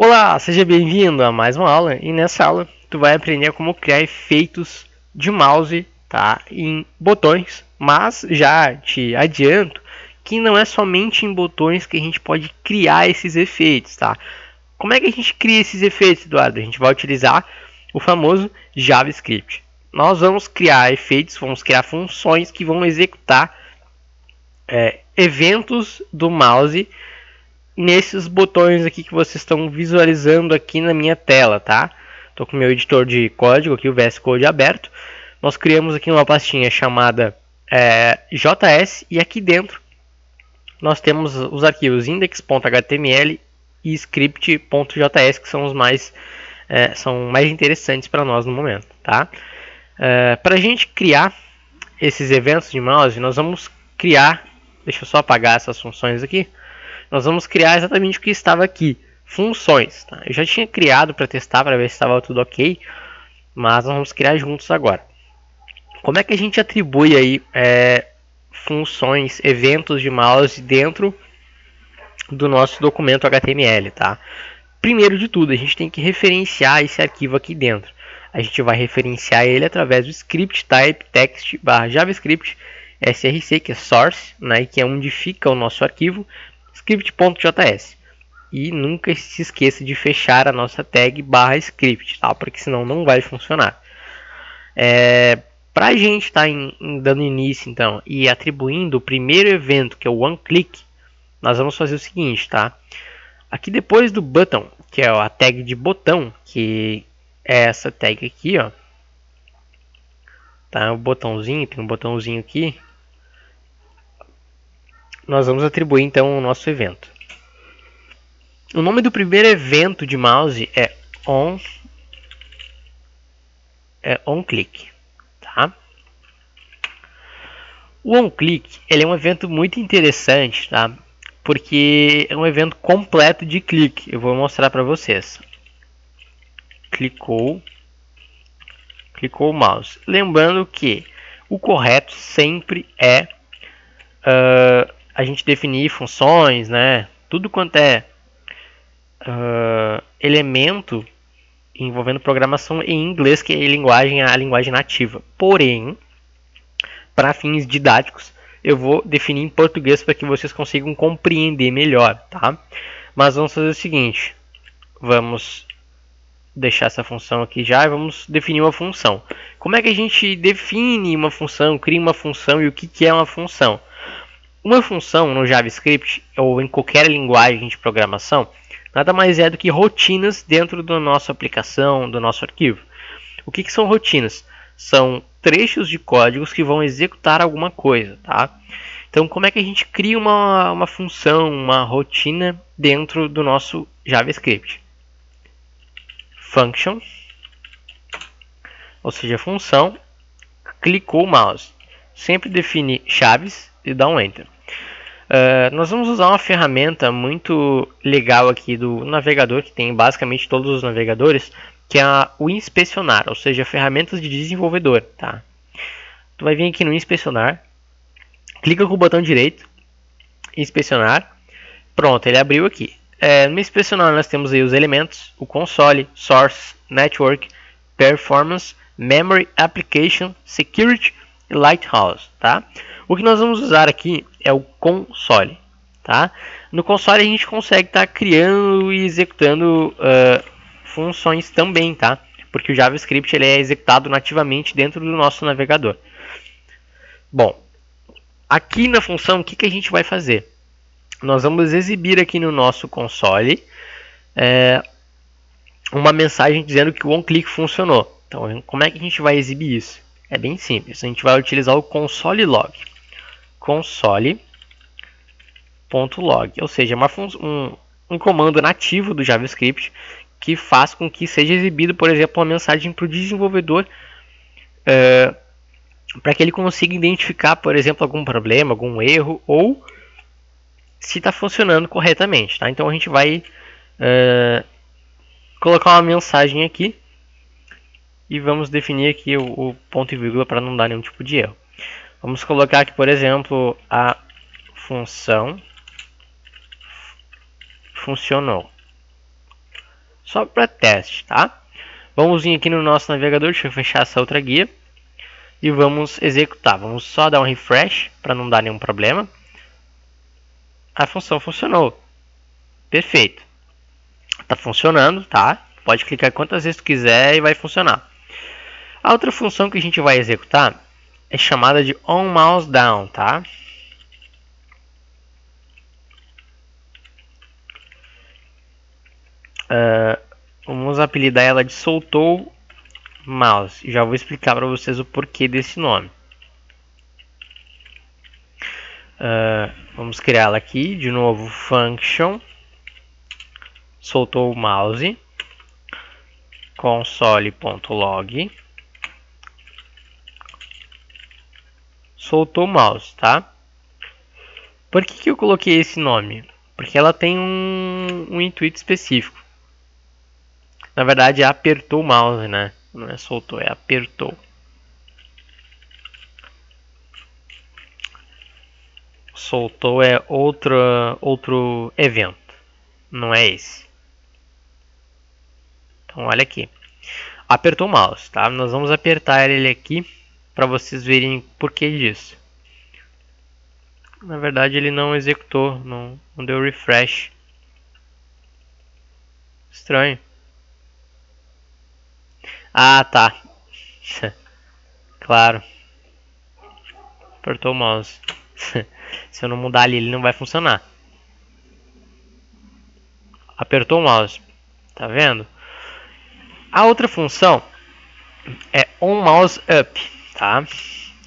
Olá, seja bem-vindo a mais uma aula e nessa aula tu vai aprender como criar efeitos de mouse, tá, em botões, mas já te adianto que não é somente em botões que a gente pode criar esses efeitos, tá? Como é que a gente cria esses efeitos, Eduardo? A gente vai utilizar o famoso JavaScript. Nós vamos criar efeitos, vamos criar funções que vão executar eventos do mouse nesses botões aqui que vocês estão visualizando aqui na minha tela, tá? Estou com o meu editor de código aqui, o VS Code aberto. Nós criamos aqui uma pastinha chamada JS e aqui dentro nós temos os arquivos index.html e script.js, que são os mais interessantes para nós no momento, tá? Para a gente criar esses eventos de mouse, nós vamos criar, deixa eu só apagar essas funções aqui. Nós vamos criar exatamente o que estava aqui, funções. Tá? Eu já tinha criado para testar, para ver se estava tudo ok, mas nós vamos criar juntos agora. Como é que a gente atribui aí funções, eventos de mouse dentro do nosso documento HTML, tá? Primeiro de tudo, a gente tem que referenciar esse arquivo aqui dentro. A gente vai referenciar ele através do script type text /javascript src, que é source, né, que é onde fica o nosso arquivo, script.js. E nunca se esqueça de fechar a nossa tag /script, tá? Porque senão não vai funcionar. Para a gente estar dando início então e atribuindo o primeiro evento, que é o onClick, nós vamos fazer o seguinte, tá? Aqui depois do button, que é a tag de botão, que é essa tag aqui, ó. Tá? O botãozinho, tem um botãozinho aqui. Nós vamos atribuir então o nosso evento. O nome do primeiro evento de mouse é onClick, tá? O onClick, ele é um evento muito interessante, tá? Porque é um evento completo de clique. Eu vou mostrar para vocês. Clicou o mouse. Lembrando que o correto sempre é a gente definir funções, né? Tudo quanto é elemento envolvendo programação em inglês, que é a linguagem nativa. Porém, para fins didáticos, eu vou definir em português para que vocês consigam compreender melhor, tá? Mas vamos fazer o seguinte, vamos deixar essa função aqui já e vamos definir uma função. Como é que a gente define uma função, cria uma função e o que é uma função? Uma função no JavaScript ou em qualquer linguagem de programação nada mais é do que rotinas dentro da nossa aplicação, do nosso arquivo. O que são rotinas? São trechos de códigos que vão executar alguma coisa, tá? Então, como é que a gente cria uma função, uma rotina dentro do nosso JavaScript? Function, ou seja, função, clicou o mouse. Sempre define chaves e dá um Enter. Nós vamos usar uma ferramenta muito legal aqui do navegador, que tem basicamente todos os navegadores, que é o inspecionar, ou seja, ferramentas de desenvolvedor, tá? Tu vai vir aqui no inspecionar, clica com o botão direito, inspecionar, pronto, ele abriu aqui. No inspecionar nós temos aí os elementos, o console, source, network, performance, memory, application, security e lighthouse, tá? O que nós vamos usar aqui é o console, tá? No console a gente consegue estar criando e executando funções também, tá? Porque o JavaScript ele é executado nativamente dentro do nosso navegador. Bom, aqui na função o que a gente vai fazer? Nós vamos exibir aqui no nosso console uma mensagem dizendo que o onClick funcionou. Então, como é que a gente vai exibir isso? É bem simples, a gente vai utilizar o console log. Console.log, ou seja, um comando nativo do JavaScript que faz com que seja exibido, por exemplo, uma mensagem para o desenvolvedor para que ele consiga identificar, por exemplo, algum problema, algum erro ou se está funcionando corretamente, tá? Então a gente vai colocar uma mensagem aqui e vamos definir aqui o ponto e vírgula para não dar nenhum tipo de erro. Vamos colocar aqui, por exemplo, a função funcionou. só para teste, tá? Vamos vir aqui no nosso navegador, deixa eu fechar essa outra guia e vamos executar. Vamos só dar um refresh para não dar nenhum problema. A função funcionou. Perfeito. Tá funcionando, tá? Pode clicar quantas vezes tu quiser e vai funcionar. A outra função que a gente vai executar é chamada de onMouseDown, tá? Vamos apelidar ela de soltou mouse. Já vou explicar para vocês o porquê desse nome. Vamos criá-la aqui, de novo, function, soltou o mouse, console.log, soltou o mouse, tá? Por que eu coloquei esse nome? Porque ela tem um intuito específico. Na verdade, é apertou o mouse, né? Não é soltou, é apertou. Soltou é outro evento, não é esse. Então, olha aqui. Apertou o mouse, tá? Nós vamos apertar ele aqui para vocês verem por que disso. Na verdade, ele não executou, não deu refresh. Estranho. Ah, tá. Claro. Apertou o mouse. Se eu não mudar ali, ele não vai funcionar. Apertou o mouse. Tá vendo? A outra função é onMouseUp, tá?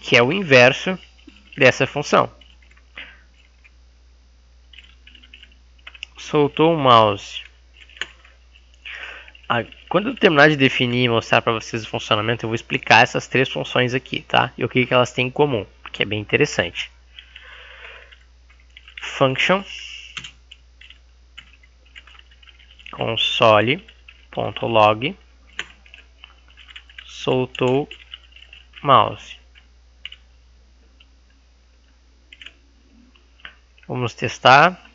Que é o inverso dessa função. Soltou o mouse. Quando eu terminar de definir e mostrar para vocês o funcionamento, eu vou explicar essas três funções aqui, tá? E o que elas têm em comum, que é bem interessante. Function console.log soltou mouse. Vamos testar.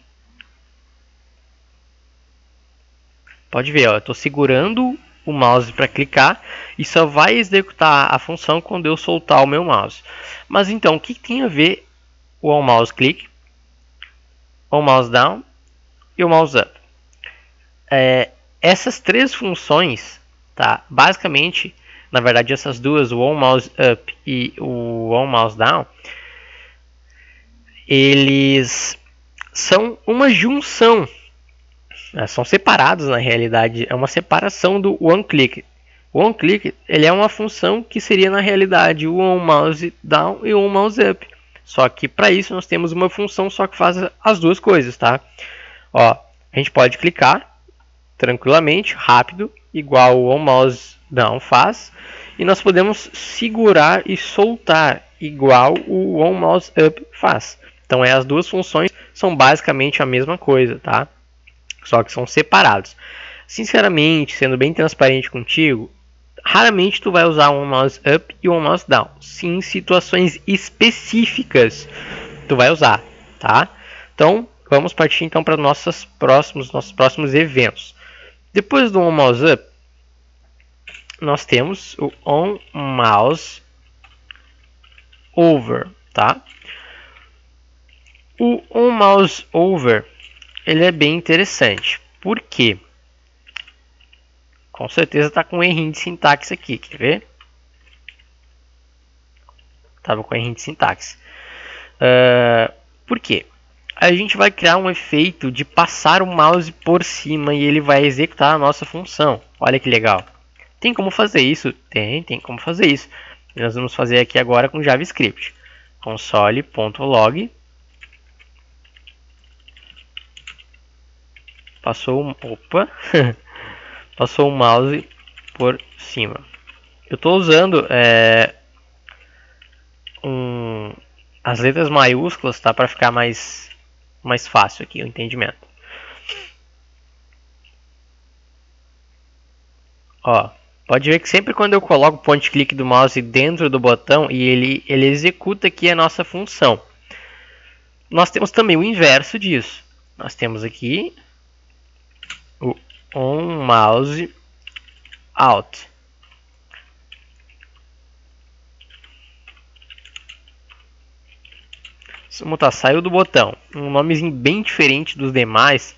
Pode ver, ó, eu estou segurando o mouse para clicar e só vai executar a função quando eu soltar o meu mouse. Mas então, o que tem a ver o onMouseClick, onMouseDown e o MouseUp? Essas três funções, tá? Basicamente, na verdade, essas duas, o onMouseUp e o onMouseDown, eles são uma junção. São separados na realidade, é uma separação do OneClick. O OneClick ele é uma função que seria na realidade o onMouseDown e o onMouseUp. Só que para isso nós temos uma função só que faz as duas coisas, tá? Ó, a gente pode clicar tranquilamente, rápido, igual o onMouseDown faz, e nós podemos segurar e soltar igual o onMouseUp faz. Então as duas funções são basicamente a mesma coisa, tá? Só que são separados. Sinceramente, sendo bem transparente contigo, raramente tu vai usar o onMouseUp e o onMouseDown. Sim, em situações específicas tu vai usar, tá? Então, vamos partir então para nossos próximos eventos. Depois do onMouseUp, nós temos o onMouseOver, tá? O onMouseOver ele é bem interessante. Por quê? Com certeza está com um errinho de sintaxe aqui. Quer ver? Estava com um errinho de sintaxe. Por quê? A gente vai criar um efeito de passar o mouse por cima e ele vai executar a nossa função. Olha que legal. Tem como fazer isso? Tem como fazer isso. Nós vamos fazer aqui agora com JavaScript. Console.log passou o mouse por cima. Eu estou usando as letras maiúsculas, tá, para ficar mais fácil aqui o entendimento. Ó, pode ver que sempre quando eu coloco o point click do mouse dentro do botão e ele executa aqui a nossa função. Nós temos também o inverso disso. Nós temos aqui o on mouse out. Vamos botar saiu do botão. Um nomezinho bem diferente dos demais,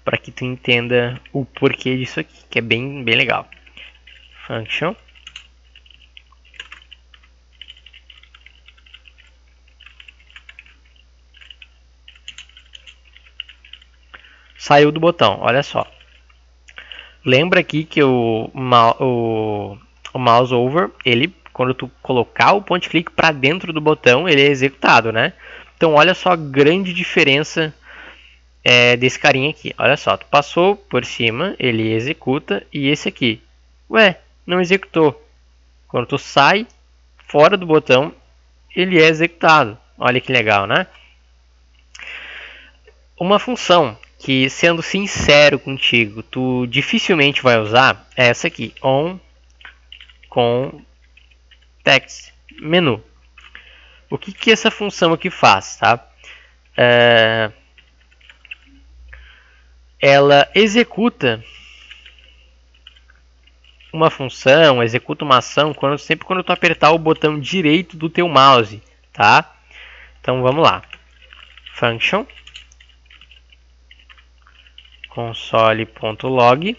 para que tu entenda o porquê disso aqui, que é bem legal. Function. Saiu do botão, olha só. Lembra aqui que o mouse over, ele, quando tu colocar o point click para dentro do botão, ele é executado, né? Então olha só a grande diferença desse carinha aqui. Olha só, tu passou por cima, ele executa, e esse aqui, ué, não executou. Quando tu sai fora do botão, ele é executado. Olha que legal, né? Uma função que, sendo sincero contigo, tu dificilmente vai usar é essa aqui, on context menu. O que essa função aqui faz, tá? Ela executa uma função, executa uma ação sempre quando tu apertar o botão direito do teu mouse, tá? Então vamos lá. Function console.log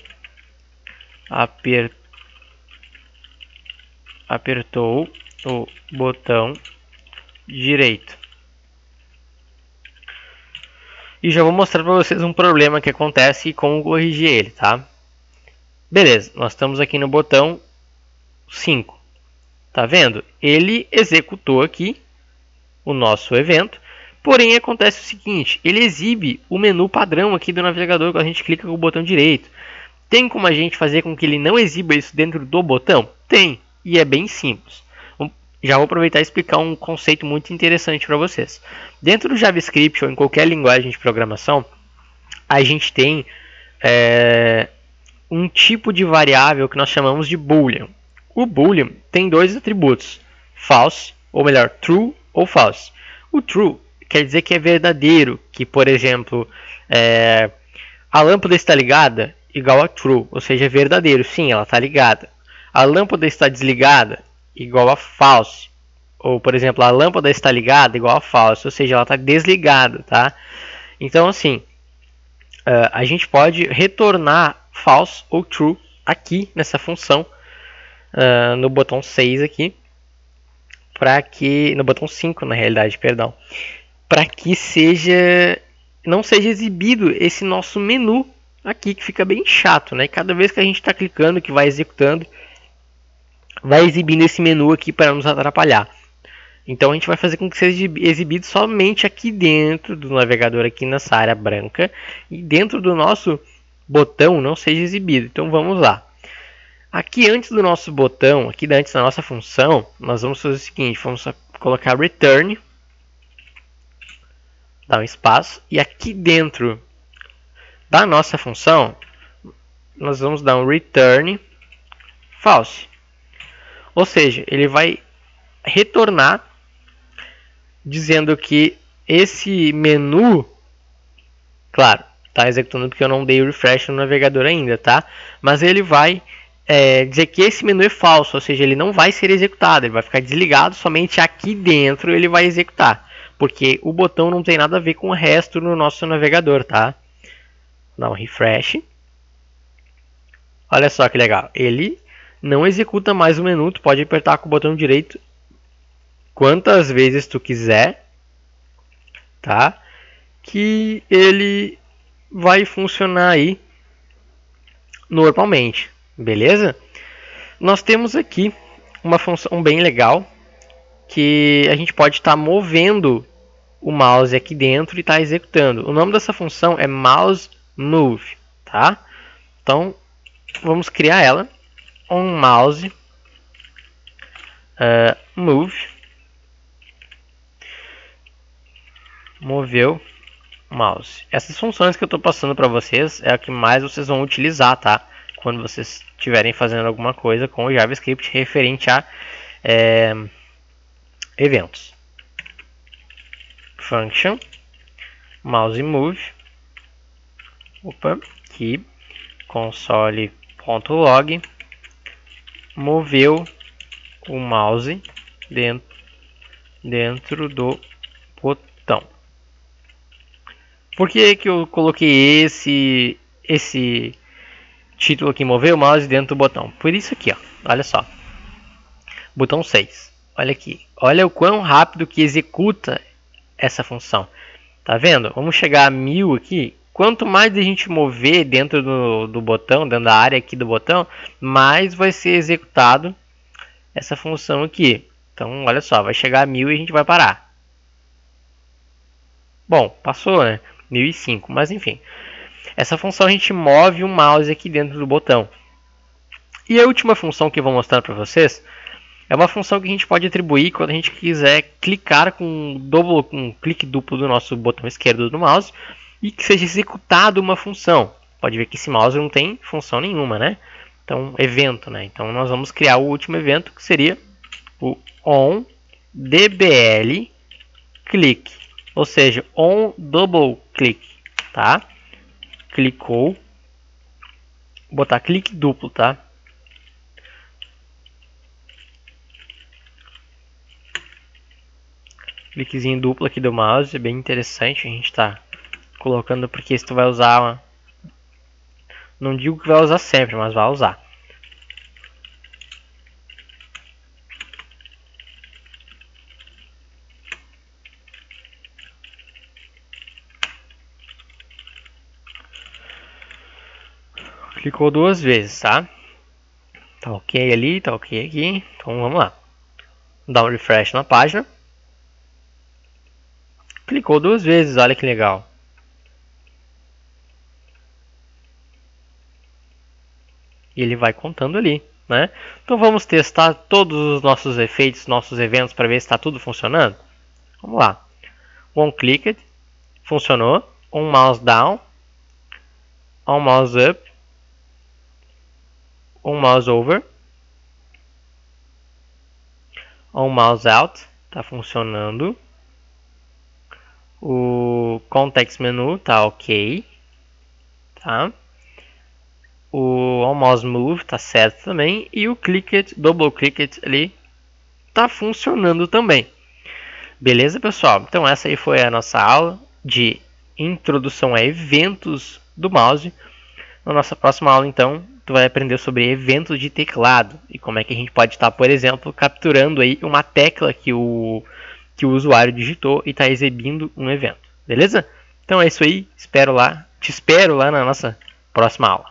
apertou o botão direito. E já vou mostrar para vocês um problema que acontece e como corrigir ele, tá? Beleza, nós estamos aqui no botão 5. Tá vendo? Ele executou aqui o nosso evento, porém acontece o seguinte, ele exibe o menu padrão aqui do navegador quando a gente clica com o botão direito. Tem como a gente fazer com que ele não exiba isso dentro do botão? Tem, e é bem simples. Já vou aproveitar e explicar um conceito muito interessante para vocês. Dentro do JavaScript ou em qualquer linguagem de programação, a gente tem um tipo de variável que nós chamamos de boolean. O boolean tem dois atributos, false, ou melhor, true ou false. O true quer dizer que é verdadeiro, que por exemplo, a lâmpada está ligada, igual a true, ou seja, é verdadeiro, sim, ela está ligada. A lâmpada está desligada, igual a false. Ou, por exemplo, a lâmpada está ligada, igual a false, ou seja, ela está desligada, tá? Então, assim, a gente pode retornar false ou true aqui nessa função, no botão 6 aqui, para que, no botão 5 na realidade, perdão, para que não seja exibido esse nosso menu aqui, que fica bem chato, né? Cada vez que a gente está clicando, que vai executando, vai exibindo esse menu aqui para nos atrapalhar. Então a gente vai fazer com que seja exibido somente aqui dentro do navegador, aqui nessa área branca, e dentro do nosso botão não seja exibido. Então vamos lá. Aqui antes do nosso botão, aqui antes da nossa função, nós vamos fazer o seguinte, vamos colocar return, dar um espaço, e aqui dentro da nossa função, nós vamos dar um return false. Ou seja, ele vai retornar dizendo que esse menu, claro, está executando porque eu não dei refresh no navegador ainda, tá? Mas ele vai dizer que esse menu é falso, ou seja, ele não vai ser executado, ele vai ficar desligado, somente aqui dentro ele vai executar, porque o botão não tem nada a ver com o resto no nosso navegador, tá? Dá um refresh. Olha só que legal, ele não executa mais o menu, tu pode apertar com o botão direito quantas vezes tu quiser, tá? Que ele vai funcionar aí normalmente, beleza? Nós temos aqui uma função bem legal que a gente pode estar movendo o mouse aqui dentro e estar executando. O nome dessa função é mouse move, tá? Então vamos criar ela, on mouse move, moveu mouse. Essas funções que eu estou passando para vocês é a que mais vocês vão utilizar, tá? Quando vocês estiverem fazendo alguma coisa com o JavaScript referente a eventos. Function mouse move, opa, aqui, console.log moveu o mouse dentro do botão. Por que eu coloquei esse título aqui, mover o mouse dentro do botão? Por isso aqui, ó, olha só. Botão 6. Olha aqui. Olha o quão rápido que executa essa função. Tá vendo? Vamos chegar a 1000 aqui. Quanto mais a gente mover dentro do botão, dentro da área aqui do botão, mais vai ser executado essa função aqui. Então, olha só, vai chegar a 1000 e a gente vai parar. Bom, passou, né? 1005, mas enfim. Essa função a gente move o mouse aqui dentro do botão. E a última função que eu vou mostrar para vocês é uma função que a gente pode atribuir quando a gente quiser clicar com um clique duplo do nosso botão esquerdo do mouse e que seja executado uma função. Pode ver que esse mouse não tem função nenhuma, né? Então, evento, né? Então, nós vamos criar o último evento, que seria o onDBL click, ou seja, on double click, tá? Clicou, vou botar clique duplo, tá? Cliquezinho duplo aqui do mouse, é bem interessante, a gente está colocando porque se tu vai usar, não digo que vai usar sempre, mas vai usar. Clicou 2 vezes, tá? Tá ok ali, tá ok aqui, então vamos lá. Dá um refresh na página. Clicou 2 vezes, olha que legal. E ele vai contando ali, né? Então vamos testar todos os nossos efeitos, nossos eventos para ver se está tudo funcionando. Vamos lá. One clicked, funcionou. On mouse down, on mouse up, on mouse over, on mouse out, está funcionando. O context menu tá ok, tá? O on mouse move tá certo também e o clicked, double clicked ali tá funcionando também. Beleza, pessoal? Então essa aí foi a nossa aula de introdução a eventos do mouse. Na nossa próxima aula, então, tu vai aprender sobre eventos de teclado e como é que a gente pode estar, por exemplo, capturando aí uma tecla que o usuário digitou e está exibindo um evento. Beleza? Então é isso aí. Te espero lá na nossa próxima aula.